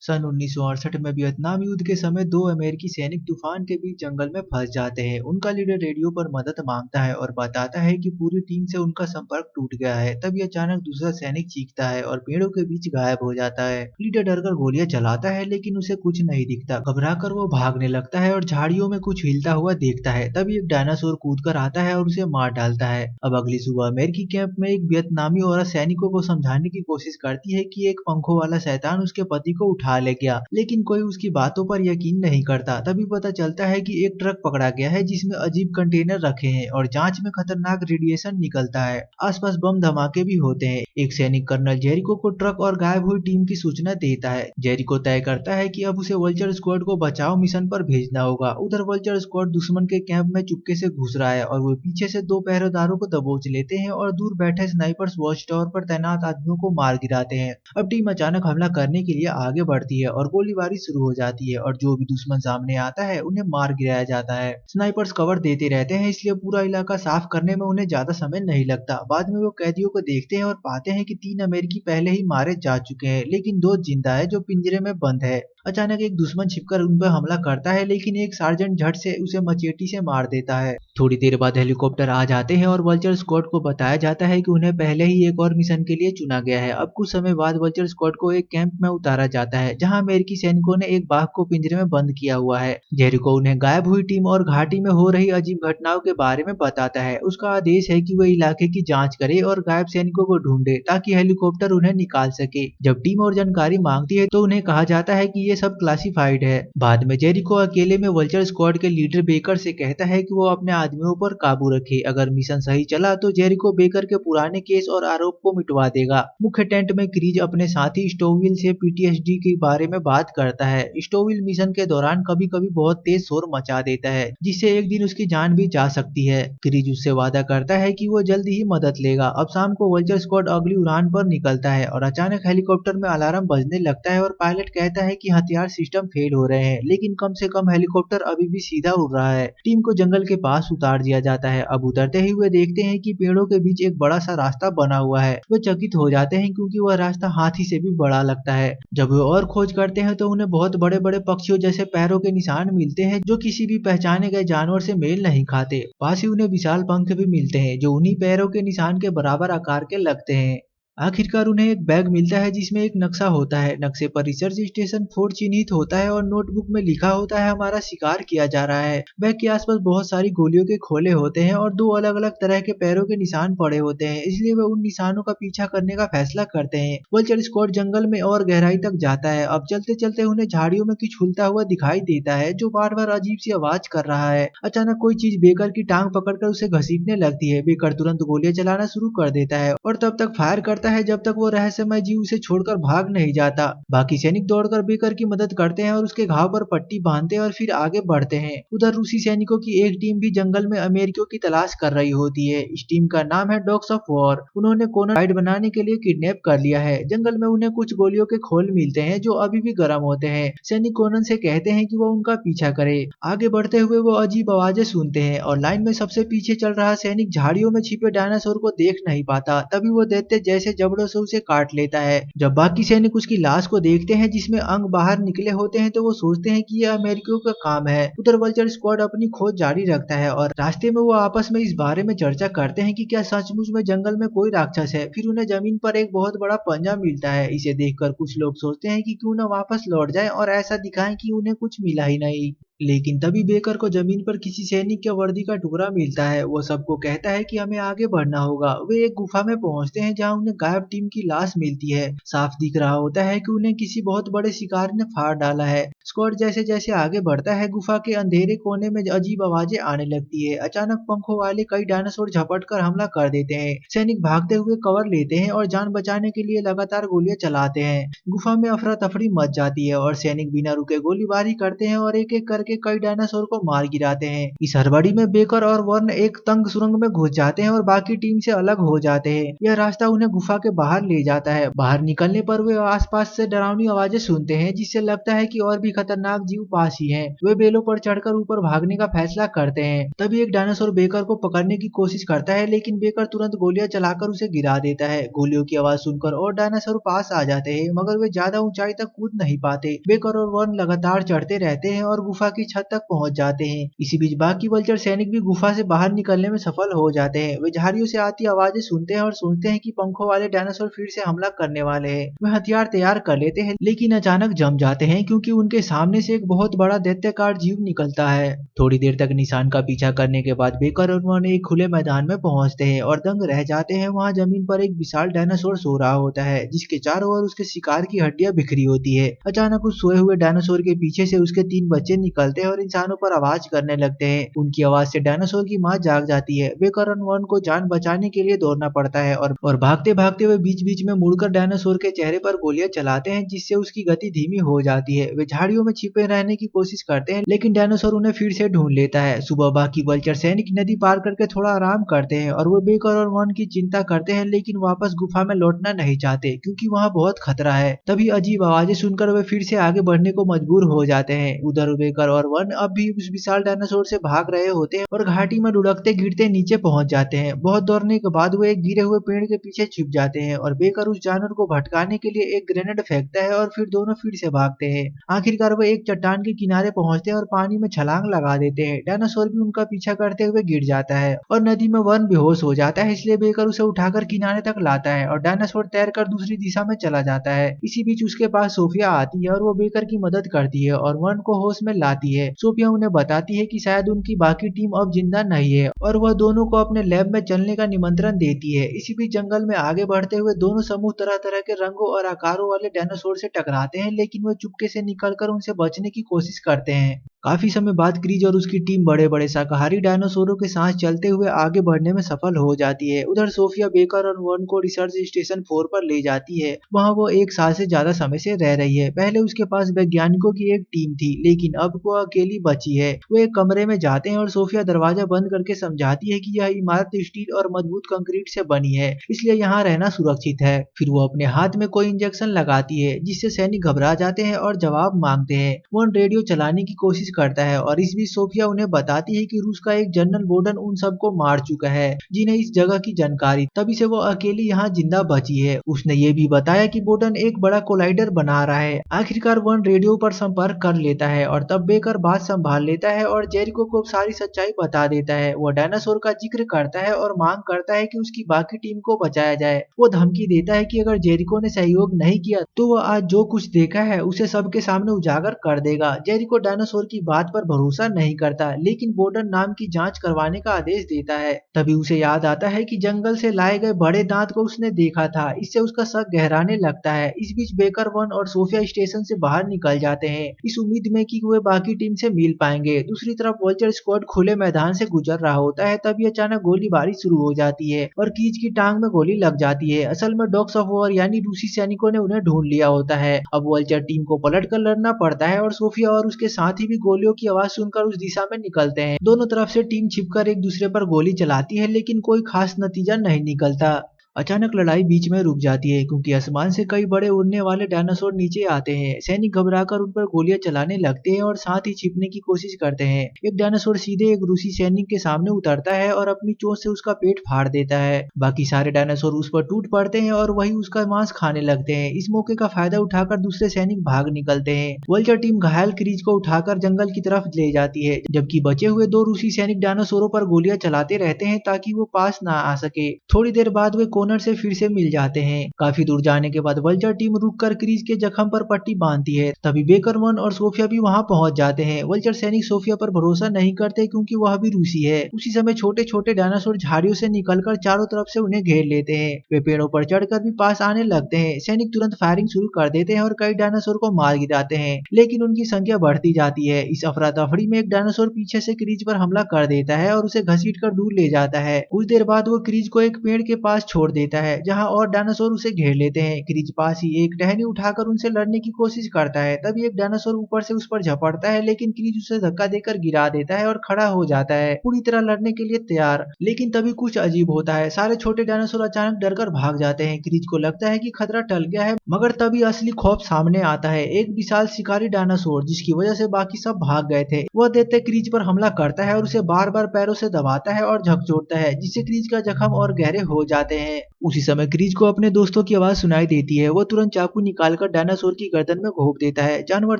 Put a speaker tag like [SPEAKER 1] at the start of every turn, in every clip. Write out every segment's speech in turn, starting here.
[SPEAKER 1] सन 1968 में वियतनाम युद्ध के समय दो अमेरिकी सैनिक तूफान के बीच जंगल में फंस जाते हैं। उनका लीडर रेडियो पर मदद मांगता है और बताता है कि पूरी टीम से उनका संपर्क टूट गया है। तभी अचानक दूसरा सैनिक चीखता है और पेड़ों के बीच गायब हो जाता है। लीडर डरकर गोलियां चलाता है लेकिन उसे कुछ नहीं दिखता। घबराकर वो भागने लगता है और झाड़ियों में कुछ हिलता हुआ देखता है। तभी एक डायनासोर कूद कर आता है और उसे मार डालता है। अब अगली सुबह अमेरिकी कैंप में एक वियतनामी औरत सैनिकों को समझाने की कोशिश करती है कि एक पंखों वाला शैतान उसके पति को उठा ले गया, लेकिन कोई उसकी बातों पर यकीन नहीं करता। तभी पता चलता है कि एक ट्रक पकड़ा गया है जिसमें अजीब कंटेनर रखे हैं और जांच में खतरनाक रेडिएशन निकलता है। आसपास बम धमाके भी होते हैं। एक सैनिक कर्नल जेरिको को ट्रक और गायब हुई टीम की सूचना देता है। जेरिको तय करता है कि अब उसे वल्चर स्क्वाड को बचाव मिशन पर भेजना होगा। उधर वल्चर स्क्वाड दुश्मन के कैंप में चुपके से घुस रहा है और वो पीछे से दो पहरेदारों को दबोच लेते हैं और दूर बैठे स्नाइपर्स वॉच टावर पर तैनात आदमियों को मार गिराते हैं। अब टीम अचानक हमला करने के लिए आगे बढ़ती है और गोलीबारी शुरू हो जाती है और जो भी दुश्मन सामने आता है उन्हें मार गिराया जाता है। स्नाइपर्स कवर देते रहते हैं इसलिए पूरा इलाका साफ करने में उन्हें ज्यादा समय नहीं लगता। बाद में वो कैदियों को देखते हैं और पाते हैं कि 3 अमेरिकी पहले ही मारे जा चुके हैं, लेकिन 2 जिंदा है जो पिंजरे में बंद है। अचानक एक दुश्मन छिपकर उन पर हमला करता है लेकिन एक सार्जेंट झट से उसे मचेटी से मार देता है। थोड़ी देर बाद हेलीकॉप्टर आ जाते हैं और वल्चर स्क्वाड को बताया जाता है कि उन्हें पहले ही एक और मिशन के लिए चुना गया है। अब कुछ समय बाद वल्चर स्क्वाड को एक कैंप में उतारा जाता है जहां अमेरिकी सैनिकों ने एक बाघ को पिंजरे में बंद किया हुआ है। जेरिको उन्हें गायब हुई टीम और घाटी में हो रही अजीब घटनाओं के बारे में बताता है। उसका आदेश है कि वे इलाके की जांच करे और गायब सैनिकों को ढूंढे ताकि हेलीकॉप्टर उन्हें निकाल सके। जब टीम और जानकारी मांगती है तो उन्हें कहा जाता है कि ये सब क्लासिफाइड है। बाद में जेरिको अकेले में वल्चर स्क्वाड के लीडर बेकर से कहता है कि वो अपने आदमियों पर काबू रखे। अगर मिशन सही चला तो जेरिको बेकर के पुराने केस और आरोप को मिटवा देगा। मुख्य टेंट में क्रीज अपने साथी स्टोविल से पीटीएसडी के बारे में बात करता है। स्टोविल मिशन के दौरान कभी कभी बहुत तेज शोर मचा देता है जिससे एक दिन उसकी जान भी जा सकती है। क्रीज उससे वादा करता है कि वो जल्द ही मदद लेगा। अब शाम को वल्चर स्क्वाड अगली उड़ान पर निकलता है और अचानक हेलीकॉप्टर में अलार्म बजने लगता है और पायलट कहता है कि हथियार सिस्टम फेल हो रहे हैं, लेकिन कम से कम हेलीकॉप्टर अभी भी सीधा उड़ रहा है। टीम को जंगल के पास उतार दिया जाता है। अब उतरते ही वे देखते हैं कि पेड़ों के बीच एक बड़ा सा रास्ता बना हुआ है। वे चकित हो जाते हैं क्योंकि वह रास्ता हाथी से भी बड़ा लगता है। जब वे और खोज करते हैं तो उन्हें बहुत बड़े बड़े पक्षियों जैसे पैरों के निशान मिलते हैं जो किसी भी पहचाने गए जानवर से मेल नहीं खाते। पास ही उन्हें विशाल पंख भी मिलते हैं जो उन्हीं पैरों के निशान के बराबर आकार के लगते हैं। आखिरकार उन्हें एक बैग मिलता है जिसमें एक नक्शा होता है। नक्शे पर रिसर्च स्टेशन 4 चिन्हित होता है और नोटबुक में लिखा होता है हमारा शिकार किया जा रहा है। बैग के आसपास बहुत सारी गोलियों के खोले होते हैं और दो अलग अलग तरह के पैरों के निशान पड़े होते हैं, इसलिए वे उन निशानों का पीछा करने का फैसला करते हैं। वल्चर स्क्वाड जंगल में और गहराई तक जाता है। अब चलते चलते उन्हें झाड़ियों में कुछ खुलता हुआ दिखाई देता है जो बार बार अजीब सी आवाज कर रहा है। अचानक कोई चीज बेकर की टांग पकड़कर उसे घसीटने लगती है। बेकर तुरंत गोलियां चलाना शुरू कर देता है और तब तक फायर करता है जब तक वो रहस्यमय जीव उसे छोड़कर भाग नहीं जाता। बाकी सैनिक दौड़कर बेकर की मदद करते हैं और उसके घाव पर पट्टी बांधते हैं और फिर आगे बढ़ते हैं। उधर रूसी सैनिकों की एक टीम भी जंगल में अमेरिकियों की तलाश कर रही होती है। इस टीम का नाम है डॉग्स ऑफ वॉर। उन्होंने कोनन गाइड बनाने के लिए किडनैप कर लिया है। जंगल में उन्हें कुछ गोलियों के खोल मिलते हैं जो अभी भी गर्म होते हैं। सैनिक कोनन से कहते हैं कि वो उनका पीछा करे। आगे बढ़ते हुए वो अजीब आवाजें सुनते हैं और लाइन में सबसे पीछे चल रहा सैनिक झाड़ियों में छिपे डायनासोर को देख नहीं पाता। तभी वो दैत्य जैसे जबड़ों से उसे काट लेता है। जब बाकी सैनिक उसकी लाश को देखते हैं जिसमें अंग बाहर निकले होते हैं तो वो सोचते हैं कि यह अमेरिकियों का काम है। उधर वल्चर स्क्वाड अपनी खोज जारी रखता है और रास्ते में वो आपस में इस बारे में चर्चा करते हैं कि क्या सचमुच में जंगल में कोई राक्षस है। फिर उन्हें जमीन पर एक बहुत बड़ा पंजा मिलता है। इसे देखकर कुछ लोग सोचते हैं कि क्यों न वापस लौट जाएं और ऐसा दिखाएं कि उन्हें कुछ मिला ही नहीं। लेकिन तभी बेकर को जमीन पर किसी सैनिक के वर्दी का टुकड़ा मिलता है। वो सबको कहता है कि हमें आगे बढ़ना होगा। वे एक गुफा में पहुंचते हैं जहां उन्हें गायब टीम की लाश मिलती है। साफ दिख रहा होता है कि उन्हें किसी बहुत बड़े शिकार ने फाड़ डाला है। स्क्वाड जैसे जैसे आगे बढ़ता है गुफा के अंधेरे कोने में अजीब आवाजें आने लगती है। अचानक पंखों वाले कई डायनासोर झपट कर हमला कर देते हैं। सैनिक भागते हुए कवर लेते हैं और जान बचाने के लिए लगातार गोलियां चलाते हैं। गुफा में अफरा तफरी मच जाती है और सैनिक बिना रुके गोलीबारी करते हैं और एक एक करके करके कई डायनासोर को मार गिराते हैं। इस हड़बड़ी में बेकर और वर्न एक तंग सुरंग में घुस जाते हैं और बाकी टीम से अलग हो जाते हैं। यह रास्ता उन्हें गुफा के बाहर ले जाता है। बाहर निकलने पर वे आसपास से डरावनी आवाजें सुनते हैं, जिससे लगता है कि और भी खतरनाक जीव पास ही हैं। वे बेलों पर चढ़कर ऊपर भागने का फैसला करते हैं। तभी एक डायनासोर बेकर को पकड़ने की कोशिश करता है, लेकिन बेकर तुरंत गोलियां चलाकर उसे गिरा देता है। गोलियों की आवाज सुनकर और डायनासोर पास आ जाते हैं, मगर वे ज्यादा ऊंचाई तक कूद नहीं पाते। बेकर और वर्न लगातार चढ़ते रहते हैं और गुफा की छत तक पहुंच जाते हैं। इसी बीच बाकी वल्चर सैनिक भी गुफा से बाहर निकलने में सफल हो जाते हैं। वे झाड़ियों से आती आवाजें सुनते हैं और सोचते हैं कि पंखों वाले डायनासोर फिर से हमला करने वाले हैं। वे हथियार तैयार कर लेते हैं, लेकिन अचानक जम जाते हैं क्योंकि उनके सामने से एक बहुत बड़ा दैत्याकार जीव निकलता है। थोड़ी देर तक निशान का पीछा करने के बाद बेकर और वर्न एक खुले मैदान में पहुंचते हैं और दंग रह जाते हैं। वहां जमीन पर एक विशाल डायनासोर सो रहा होता है, जिसके चारों ओर उसके शिकार की हड्डियां बिखरी होती है। अचानक उस सोए हुए डायनासोर के पीछे से उसके 3 बच्चे निकलते हैं और इंसानों पर आवाज करने लगते हैं। उनकी आवाज से डायनासोर की मां जाग जाती है। बेकर और वर्न को जान बचाने के लिए दौड़ना पड़ता है और भागते भागते वे बीच बीच में मुड़कर डायनासोर के चेहरे पर गोलियां चलाते हैं, जिससे उसकी गति धीमी हो जाती है। वे झाड़ियों में छिपे रहने की कोशिश करते हैं, लेकिन डायनासोर उन्हें फिर से ढूंढ लेता है। सुबह बाकी वल्चर सैनिक नदी पार करके थोड़ा आराम करते हैं और वो बेकर और वर्न की चिंता करते हैं, लेकिन वापस गुफा में लौटना नहीं चाहते क्योंकि वहां बहुत खतरा है। तभी अजीब आवाजें सुनकर वे फिर से आगे बढ़ने को मजबूर हो जाते हैं। उधर बेकर और वर्न अब भी उस विशाल डायनासोर से भाग रहे होते हैं और घाटी में लुढ़कते गिरते नीचे पहुंच जाते हैं। बहुत दौड़ने के बाद वो एक गिरे हुए पेड़ के पीछे छिप जाते हैं और बेकर उस जानवर को भटकाने के लिए एक ग्रेनेड फेंकता है और फिर दोनों फिर से भागते हैं। आखिरकार वो एक चट्टान के किनारे पहुंचते हैं और पानी में छलांग लगा देते हैं। डायनासोर भी उनका पीछा करते हुए गिर जाता है और नदी में वर्न बेहोश हो जाता है, इसलिए बेकर उसे उठाकर किनारे तक लाता है और डायनासोर तैरकर दूसरी दिशा में चला जाता है। इसी बीच उसके पास सोफिया आती है और वो बेकर की मदद करती है और वर्न को होश में लाती है। सोफिया उन्हें बताती है कि शायद उनकी बाकी टीम अब जिंदा नहीं है और वह दोनों को अपने लैब में चलने का निमंत्रण देती है। इसी बीच जंगल में आगे बढ़ते हुए दोनों समूह तरह तरह के रंगों और आकारों वाले डायनासोर से टकराते हैं, लेकिन वे चुपके से निकलकर उनसे बचने की कोशिश करते हैं। काफी समय बाद क्रीज और उसकी टीम बड़े बड़े शाकाहारी डायनासोरों के साथ चलते हुए आगे बढ़ने में सफल हो जाती है। उधर सोफिया बेकर और वर्न को रिसर्च स्टेशन 4 पर ले जाती है। वहां वो 1 साल से ज्यादा समय से रह रही है। पहले उसके पास वैज्ञानिकों की एक टीम थी, लेकिन अब वो अकेली बची है। वो एक कमरे में जाते हैं और सोफिया दरवाजा बंद करके समझाती है कि यह इमारत स्टील और मजबूत कंक्रीट से बनी है, इसलिए यहाँ रहना सुरक्षित है। फिर वो अपने हाथ में कोई इंजेक्शन लगाती है, जिससे सैनिक घबरा जाते हैं और जवाब मांगते हैं। वो रेडियो चलाने की कोशिश करता है और इस बीच सोफिया उन्हें बताती है कि रूस का एक जनरल बोर्डन उन सबको मार चुका है जिन्हें इस जगह की जानकारी, तभी से वो अकेली यहाँ जिंदा बची है। उसने ये भी बताया कि बोर्डन एक बड़ा कोलाइडर बना रहा है। आखिरकार वन रेडियो पर संपर्क कर लेता है और तब बेकर बात संभाल लेता है और जेरिको को सारी सच्चाई बता देता है। वो डायनासोर का जिक्र करता है और मांग करता है कि उसकी बाकी टीम को बचाया जाए। वो धमकी देता है कि अगर जेरिको ने सहयोग नहीं किया तो वो आज जो कुछ देखा है उसे सबके सामने उजागर कर देगा। जेरिको डायनासोर की बात पर भरोसा नहीं करता, लेकिन बोर्डन नाम की जांच करवाने का आदेश देता है। तभी उसे याद आता है कि जंगल से लाए गए बड़े दांत को उसने देखा था। इससे उसका शक गहराने लगता है। इस बीच बेकर वन और सोफिया स्टेशन से बाहर निकल जाते हैं, इस उम्मीद में कि वे बाकी टीम से मिल पाएंगे। दूसरी तरफ वल्चर स्क्वाड खुले मैदान से गुजर रहा होता है, तभी अचानक गोलीबारी शुरू हो जाती है और कीज की टांग में गोली लग जाती है। असल में डॉग्स ऑफ वॉर यानी रूसी सैनिकों ने उन्हें ढूंढ लिया होता है। अब वल्चर टीम को पलटकर लड़ना पड़ता है और सोफिया और उसके साथी भी गोलियों की आवाज सुनकर उस दिशा में निकलते हैं। दोनों तरफ से टीम छिपकर एक दूसरे पर गोली चलाती है, लेकिन कोई खास नतीजा नहीं निकलता। अचानक लड़ाई बीच में रुक जाती है क्योंकि आसमान से कई बड़े उड़ने वाले डायनासोर नीचे आते हैं। सैनिक घबराकर उन पर गोलियां चलाने लगते हैं और साथ ही छिपने की कोशिश करते हैं। एक डायनासोर सीधे एक रूसी सैनिक के सामने उतरता है और अपनी चोंच से उसका पेट फाड़ देता है। बाकी सारे डायनासोर उस पर टूट पड़ते हैं और वही उसका मांस खाने लगते हैं। इस मौके का फायदा उठाकर दूसरे सैनिक भाग निकलते हैं। वल्चर टीम घायल क्रीज को उठाकर जंगल की तरफ ले जाती है, जबकि बचे हुए 2 रूसी सैनिक डायनासोरों पर गोलियां चलाते रहते हैं ताकि वो पास ना आ सके। थोड़ी देर बाद वे कोनर से फिर से मिल जाते हैं। काफी दूर जाने के बाद वल्चर टीम रुककर क्रीज के जख्म पर पट्टी बांधती है। तभी बेकर वन और सोफिया भी वहां पहुंच जाते हैं। वल्चर सैनिक सोफिया पर भरोसा नहीं करते क्योंकि वह भी रूसी है। उसी समय छोटे छोटे डायनासोर झाड़ियों से निकलकर चारों तरफ से उन्हें घेर लेते हैं। वे पेड़ों पर चढ़कर भी पास आने लगते हैं। सैनिक तुरंत फायरिंग शुरू कर देते हैं और कई डायनासोर को मार गिराते हैं, लेकिन उनकी संख्या बढ़ती जाती है। इस अफरा तफरी में एक डायनासोर पीछे से क्रीज पर हमला कर देता है और उसे घसीट कर दूर ले जाता है। कुछ देर बाद वो क्रीज को एक पेड़ के पास छोड़ देता है, जहाँ और डायनासोर उसे घेर लेते हैं। क्रीज पास ही एक टहनी उठाकर उनसे लड़ने की कोशिश करता है, तभी एक डायनासोर ऊपर से उस पर झपटता है, लेकिन क्रीज उसे धक्का देकर गिरा देता है और खड़ा हो जाता है, पूरी तरह लड़ने के लिए तैयार। लेकिन तभी कुछ अजीब होता है, सारे छोटे डायनासोर अचानक डरकर भाग जाते हैं। क्रीज को लगता है कि खतरा टल गया है, मगर तभी असली खौफ सामने आता है, एक विशाल शिकारी डायनासोर, जिसकी वजह से बाकी सब भाग गए थे। वह देखते क्रीज पर हमला करता है और उसे बार बार पैरों से दबाता है और झकझोरता है, जिससे क्रीज का जख्म और गहरे हो जाते हैं। उसी समय क्रीज को अपने दोस्तों की आवाज सुनाई देती है। वो तुरंत चाकू निकालकर डायनासोर की गर्दन में घोंप देता है। जानवर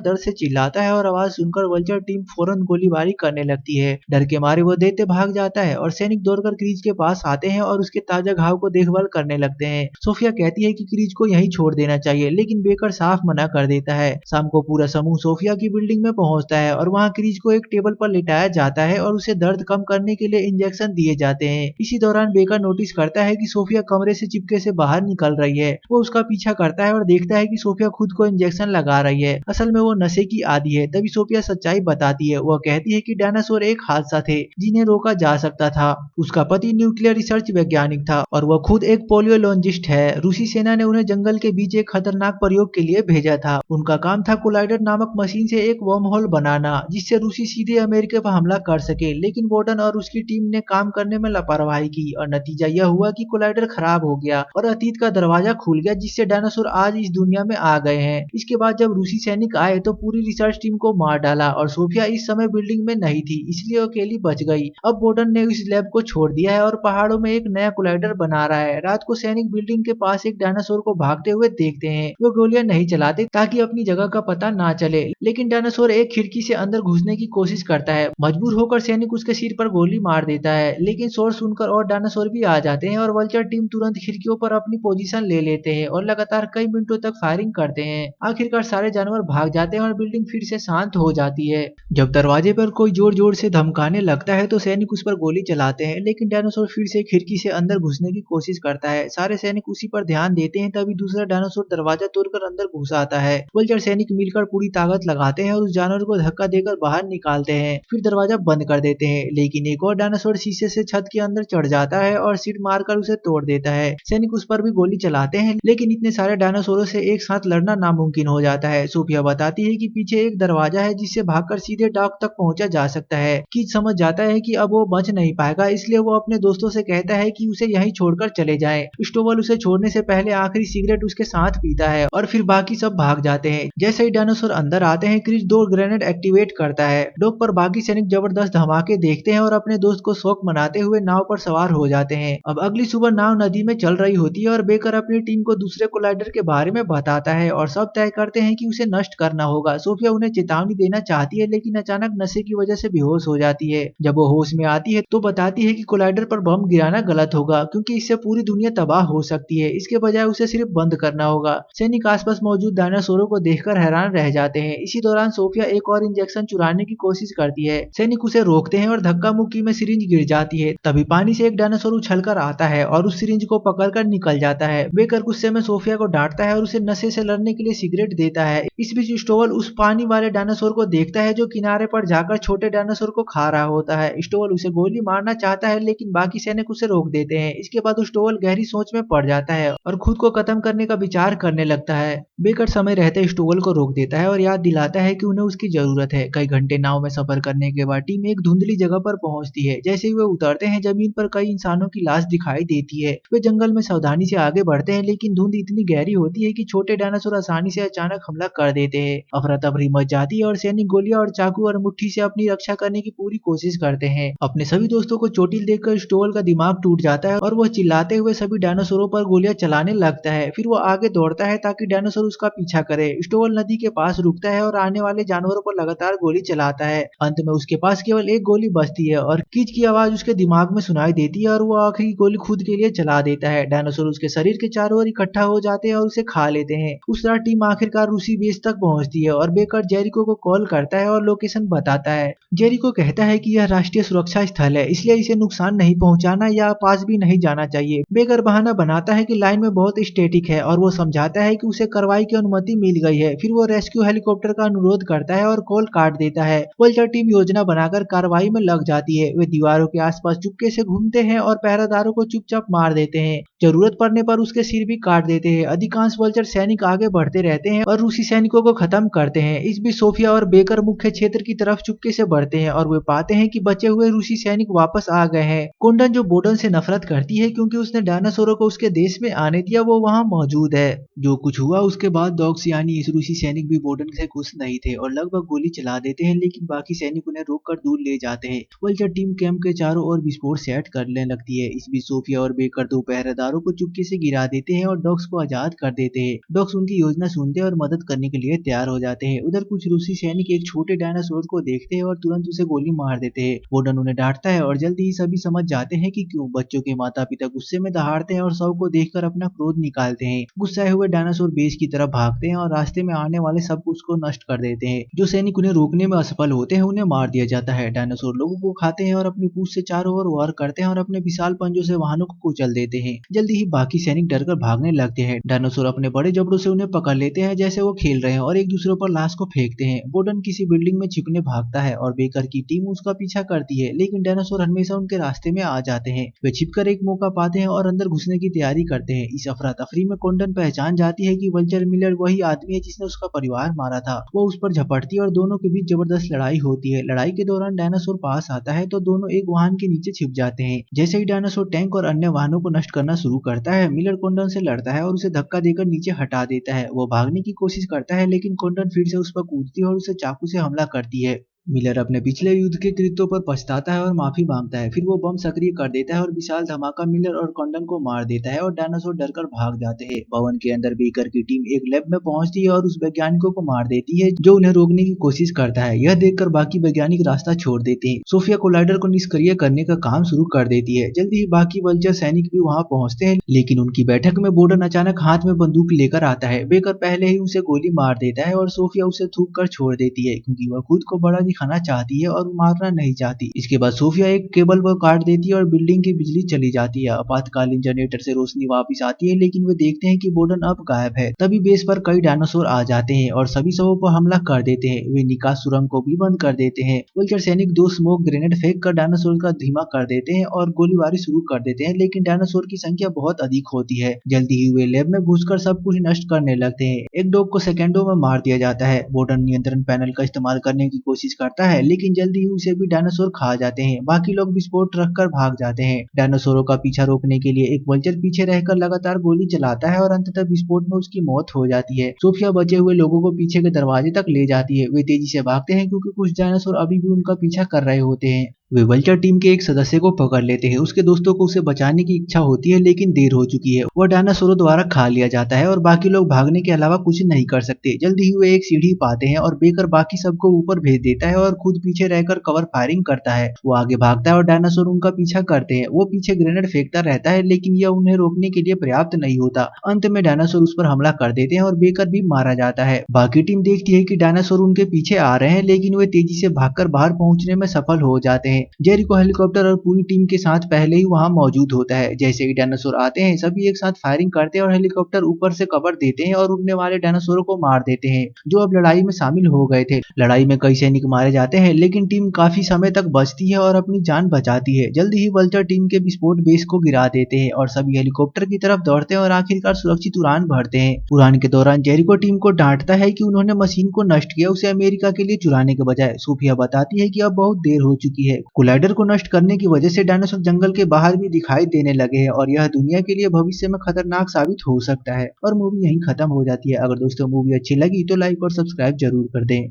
[SPEAKER 1] दर्द से चिल्लाता है और आवाज सुनकर वल्चर टीम फौरन गोलीबारी करने लगती है। डर के मारे वो दैत्य भाग जाता है और सैनिक दौड़कर क्रीज के पास आते हैं और उसके ताजा घाव को देखभाल करने लगते हैं। सोफिया कहती है कि क्रीज को यहीं छोड़ देना चाहिए, लेकिन बेकर साफ मना कर देता है। शाम को पूरा समूह सोफिया की बिल्डिंग में पहुंचता है और वहां क्रीज को एक टेबल पर लिटाया जाता है और उसे दर्द कम करने के लिए इंजेक्शन दिए जाते हैं। इसी दौरान बेकर नोटिस करता है कि सोफिया कमरे से चिपके से बाहर निकल रही है। वो उसका पीछा करता है और देखता है कि सोफिया खुद को इंजेक्शन लगा रही है। असल में वो नशे की आदी है। तभी सोफिया सच्चाई बताती है। वह कहती है कि डायनासोर एक हादसा थे, जिन्हें रोका जा सकता था। उसका पति न्यूक्लियर रिसर्च वैज्ञानिक था और वह खुद एक पोलियोलॉजिस्ट है। रूसी सेना ने उन्हें जंगल के बीच एक खतरनाक प्रयोग के लिए भेजा था। उनका काम था कोलाइडर नामक मशीन से एक वर्म होल बनाना, जिससे रूसी सीधे अमेरिका पर हमला कर सके। लेकिन बोर्डन और उसकी टीम ने काम करने में लापरवाही की और नतीजा यह हुआ कि कोलाइडर खराब हो गया और अतीत का दरवाजा खुल गया, जिससे डायनासोर आज इस दुनिया में आ गए हैं। इसके बाद जब रूसी सैनिक आए तो पूरी रिसर्च टीम को मार डाला और सोफिया इस समय बिल्डिंग में नहीं थी, इसलिए अकेली बच गई। अब बोर्डन ने इस लैब को छोड़ दिया है और पहाड़ों में एक नया कोलाइडर बना रहा है। रात को सैनिक बिल्डिंग के पास एक डायनासोर को भागते हुए देखते हैं। वो गोलियां नहीं चलाते ताकि अपनी जगह का पता ना चले, लेकिन डायनासोर एक खिड़की से अंदर घुसने की कोशिश करता है। मजबूर होकर सैनिक उसके सिर पर गोली मार देता है, लेकिन शोर सुनकर और डायनासोर भी आ जाते हैं और वल्चर टीम तुरंत खिड़कियों पर अपनी पोजीशन ले लेते हैं और लगातार कई मिनटों तक फायरिंग करते हैं। आखिरकार सारे जानवर भाग जाते हैं और बिल्डिंग फिर से शांत हो जाती है। जब दरवाजे पर कोई जोर जोर से धमकाने लगता है तो सैनिक उस पर गोली चलाते हैं, लेकिन डायनासोर फिर से खिड़की से अंदर घुसने की कोशिश करता है। सारे सैनिक उसी पर ध्यान देते हैं, तभी दूसरा डायनासोर दरवाजा तोड़कर अंदर घुस आता है। वल्चर सैनिक मिलकर पूरी ताकत लगाते हैं और उस जानवर को धक्का देकर बाहर निकालते हैं, फिर दरवाजा बंद कर देते हैं। लेकिन एक और डायनासोर शीशे से छत के अंदर चढ़ जाता है और सीट मारकर उसे तोड़ देता है। सैनिक उस पर भी गोली चलाते हैं, लेकिन इतने सारे डायनासोरों से एक साथ लड़ना नामुमकिन हो जाता है। सोफिया बताती है कि पीछे एक दरवाजा है जिससे भागकर सीधे डॉक तक पहुंचा जा सकता है। कीज समझ जाता है कि अब वो बच नहीं पाएगा, इसलिए वो अपने दोस्तों से कहता है कि उसे यहीं छोड़कर चले जाएं। स्टोवल उसे छोड़ने से पहले आखिरी सिगरेट उसके साथ पीता है और फिर बाकी सब भाग जाते हैं। जैसे ही डायनासोर अंदर आते हैं, क्रिस 2 ग्रेनेड एक्टिवेट करता है। डॉक पर बाकी सैनिक जबरदस्त धमाके देखते हैं और अपने दोस्त को शौक मनाते हुए नाव पर सवार हो जाते हैं। अब अगली सुबह नाव नदी में चल रही होती है और बेकर अपनी टीम को दूसरे कोलाइडर के बारे में बताता है और सब तय करते हैं कि उसे नष्ट करना होगा। सोफिया उन्हें चेतावनी देना चाहती है, लेकिन अचानक नशे की वजह से बेहोश हो जाती है। जब वो होश में आती है तो बताती है कि कोलाइडर पर बम गिराना गलत होगा, क्योंकि इससे पूरी दुनिया तबाह हो सकती है। इसके बजाय उसे सिर्फ बंद करना होगा। सैनिक आसपास मौजूद डायनासोरों को देखकर हैरान रह जाते हैं। इसी दौरान सोफिया एक और इंजेक्शन चुराने की कोशिश करती है। सैनिक उसे रोकते हैं और धक्का मुक्की में सिरिंज गिर जाती है। तभी पानी से एक डायनासोर उछलकर आता है और उस सिरिंज को पकड़कर निकल जाता है। बेकर गुस्से में सोफिया को डांटता है और उसे नशे से लड़ने के लिए सिगरेट देता है। इस बीच स्टोवल उस पानी वाले डायनासोर को देखता है जो किनारे पर जाकर छोटे डायनासोर को खा रहा होता है। स्टोवल उसे गोली मारना चाहता है, लेकिन बाकी सैनिक उसे रोक देते हैं। इसके बाद स्टोवल गहरी सोच में पड़ जाता है और खुद को खत्म करने का विचार करने लगता है। बेकर समय रहते स्टोवल को रोक देता है और याद दिलाता है कि उन्हें उसकी जरूरत है। कई घंटे नाव में सफर करने के बाद टीम एक धुंधली जगह पर पहुंचती है। जैसे ही वे उतरते हैं, जमीन पर कई इंसानों की लाश दिखाई देती है। वे जंगल में सावधानी से आगे बढ़ते हैं, लेकिन धुंध इतनी गहरी होती है कि छोटे डायनासोर आसानी से अचानक हमला कर देते हैं। अफरा तफरी मच जाती है और सैनिक गोलियां और चाकू और मुट्ठी से अपनी रक्षा करने की पूरी कोशिश करते हैं। अपने सभी दोस्तों को चोटिल देखकर स्टोवल का दिमाग टूट जाता है और वह चिल्लाते हुए सभी डायनासोरों पर गोलियां चलाने लगता है। फिर वो आगे दौड़ता है ताकि डायनासोर उसका पीछा करे। स्टोवल नदी के पास रुकता है और आने वाले जानवरों पर लगातार गोली चलाता है। अंत में उसके पास केवल एक गोली बचती है और कीच की आवाज उसके दिमाग में सुनाई देती है और वो आखिरी गोली खुद के लिए चला देता है। डायनासोर उसके शरीर के चारों ओर इकट्ठा हो जाते हैं और उसे खा लेते हैं। उस रात टीम आखिरकार रूसी बेस तक पहुंचती है और बेकर जेरिको को कॉल करता है और लोकेशन बताता है। जेरिको कहता है कि यह राष्ट्रीय सुरक्षा स्थल है, इसलिए इसे नुकसान नहीं पहुंचाना या पास भी नहीं जाना चाहिए। बेकर बहाना बनाता है कि लाइन में बहुत स्टैटिक है और वो समझाता है कि उसे कार्रवाई की अनुमति मिल गई है। फिर वो रेस्क्यू हेलीकॉप्टर का अनुरोध करता है और कॉल काट देता है। वल्चर टीम योजना बनाकर कार्रवाई में लग जाती है। वे दीवारों के आसपास चुपके से घूमते हैं और पहरेदारों को चुपचाप मार देते देते हैं। जरूरत पड़ने पर उसके सिर भी काट देते हैं। अधिकांश वल्चर सैनिक आगे बढ़ते रहते हैं और रूसी सैनिकों को खत्म करते हैं। इस बीच सोफिया और बेकर मुख्य क्षेत्र की तरफ चुपके से बढ़ते हैं और वे पाते हैं कि बचे हुए रूसी सैनिक वापस आ गए हैं। कुंडन जो बोडन से नफरत करती है क्योंकि उसने डायनासोरों को उसके देश में आने दिया, वो वहां मौजूद है। जो कुछ हुआ उसके बाद डॉग्स यानी इस रूसी सैनिक भी बोडन से खुश नहीं थे और लगभग गोली चला देते हैं, लेकिन बाकी सैनिक उन्हें रोककर दूर ले जाते हैं। वल्चर टीम कैंप के चारों ओर विस्फोट सेट करने लगती है। इस बीच सोफिया और बेकर दो पहरेदारों को चुपके से गिरा देते हैं और डॉग्स को आजाद कर देते हैं। डॉग्स उनकी योजना सुनते हैं और मदद करने के लिए तैयार हो जाते हैं। उधर कुछ रूसी सैनिक एक छोटे डायनासोर को देखते हैं और तुरंत उसे गोली मार देते हैं। बोडन उन्हें डांटता है और जल्दी ही सभी समझ जाते हैं कि क्यों। बच्चों के माता पिता गुस्से में दहाड़ते हैं और शव को देखकर अपना क्रोध निकालते हैं। गुस्साए हुए डायनासोर बेस की तरफ भागते हैं और रास्ते में आने वाले सब कुछ को नष्ट कर देते हैं। जो सैनिक उन्हें रोकने में असफल होते हैं उन्हें मार दिया जाता है। डायनासोर लोगों को खाते हैं और अपनी पूंछ से चारों ओर वार करते हैं और अपने विशाल पंजों से वाहनों को कुचल देते हैं। जल्दी ही बाकी सैनिक डरकर भागने लगते हैं। डायनासोर अपने बड़े जबड़ों से उन्हें पकड़ लेते हैं जैसे वो खेल रहे हैं और एक दूसरे पर लाश को फेंकते हैं। बोडन किसी बिल्डिंग में छिपने भागता है और बेकर की टीम उसका पीछा करती है, लेकिन डायनासोर हमेशा उनके रास्ते में आ जाते हैं। वे छिपकर एक मौका पाते हैं और अंदर घुसने की तैयारी करते हैं। इस अफरा तफरी में कोंडन पहचान जाती है कि वल्चर मिलर वही आदमी है जिसने उसका परिवार मारा था। वो उस पर झपटती है और दोनों के बीच जबरदस्त लड़ाई होती है। लड़ाई के दौरान डायनासोर पास आता है तो दोनों एक वाहन के नीचे छिप जाते हैं। जैसे ही डायनासोर टैंक और अन्य वाहनों को नष्ट करना शुरू करता है, मिलर कोंडन से लड़ता है और उसे धक्का देकर नीचे हटा देता है। वो भागने की कोशिश करता है, लेकिन कोंडन फिर से उस पर कूदती है और उसे चाकू से हमला करती है। मिलर अपने पिछले युद्ध के कृत्यों पर पछताता है और माफी मांगता है। फिर वो बम सक्रिय कर देता है और विशाल धमाका मिलर और कोंडन को मार देता है और डायनासोर डरकर भाग जाते हैं। भवन के अंदर बेकर की टीम एक लैब में पहुंचती है और उस वैज्ञानिकों को मार देती है जो उन्हें रोकने की कोशिश करता है। यह देखकर बाकी वैज्ञानिक रास्ता छोड़ देते हैं। सोफिया कोलाइडर को निष्क्रिय करने का काम शुरू कर देती है। जल्दी ही बाकी वल्चर सैनिक भी वहां पहुंचते हैं, लेकिन उनकी बैठक में बोडन अचानक हाथ में बंदूक लेकर आता है। बेकर पहले ही उसे गोली मार देता है और सोफिया उसे थूक कर छोड़ देती है क्योंकि वह खुद को बड़ा दिखाना चाहती है और मारना नहीं चाहती। इसके बाद सोफिया एक केबल को काट देती है और बिल्डिंग की बिजली चली जाती है। आपातकालीन जनरेटर से रोशनी वापस आती है, लेकिन वे देखते हैं कि बोडन अब गायब है। तभी बेस पर कई डायनासोर आ जाते हैं और सभी शवों पर हमला कर देते हैं। वे निकास सुरंग को भी बंद कर देते हैं। वल्चर सैनिक दो स्मोक ग्रेनेड फेंक कर डायनासोर का धीमा कर देते हैं और गोलीबारी शुरू कर देते हैं, लेकिन डायनासोर की संख्या बहुत अधिक होती है। जल्दी ही वे लैब में घुसकर सब कुछ नष्ट करने लगते हैं। एक डॉग को सेकंडों में मार दिया जाता है। बोडन नियंत्रण पैनल का इस्तेमाल करने की कोशिश करता है, लेकिन जल्दी ही उसे भी डायनासोर खा जाते हैं। बाकी लोग विस्फोट रखकर भाग जाते हैं। डायनासोरों का पीछा रोकने के लिए एक वल्चर पीछे रहकर लगातार गोली चलाता है और अंततः विस्फोट में उसकी मौत हो जाती है। सोफिया बचे हुए लोगों को पीछे के दरवाजे तक ले जाती है। वे तेजी से भागते हैं क्योंकि कुछ डायनासोर अभी भी उनका पीछा कर रहे होते हैं। वे वल्चर टीम के एक सदस्य को पकड़ लेते हैं। उसके दोस्तों को उसे बचाने की इच्छा होती है, लेकिन देर हो चुकी है। वह डायनासोरों द्वारा खा लिया जाता है और बाकी लोग भागने के अलावा कुछ नहीं कर सकते। जल्दी ही वे एक सीढ़ी पाते हैं और बेकर बाकी सबको ऊपर भेज देता है और खुद पीछे रहकर कवर फायरिंग करता है। वो आगे भागता है और डायनासोर उनका पीछा करते हैं। वो पीछे ग्रेनेड फेंकता रहता है, लेकिन यह उन्हें रोकने के लिए पर्याप्त नहीं होता। अंत में डायनासोर उस पर हमला कर देते हैं और बेकर भी मारा जाता है। बाकी टीम देखती है कि डायनासोर उनके पीछे आ रहे हैं, लेकिन वे तेजी से भागकर बाहर पहुंचने में सफल हो जाते हैं। जेरिको हेलीकॉप्टर और पूरी टीम के साथ पहले ही वहां मौजूद होता है। जैसे ही डायनासोर आते हैं, सभी एक साथ फायरिंग करते हैं और हेलीकॉप्टर ऊपर से कवर देते हैं और उड़ने वाले डायनासोरों को मार देते हैं, जो अब लड़ाई में शामिल हो गए थे। लड़ाई में कई सैनिक मारे जाते हैं, लेकिन टीम काफी समय तक बचती है और अपनी जान बचाती है। जल्दी ही वल्चर टीम के विस्फोट बेस को गिरा देते हैं और सभी हेलीकॉप्टर की तरफ दौड़ते हैं और आखिरकार सुरक्षित उड़ान भरते हैं। उड़ान के दौरान जेरिको टीम को डांटता है कि उन्होंने मशीन को नष्ट किया, उसे अमेरिका के लिए चुराने के बजाय। सोफिया बताती है कि अब बहुत देर हो चुकी है। कोलाइडर को नष्ट करने की वजह से डायनासोर जंगल के बाहर भी दिखाई देने लगे हैं और यह दुनिया के लिए भविष्य में खतरनाक साबित हो सकता है। और मूवी यहीं खत्म हो जाती है। अगर दोस्तों मूवी अच्छी लगी तो लाइक और सब्सक्राइब जरूर कर दें।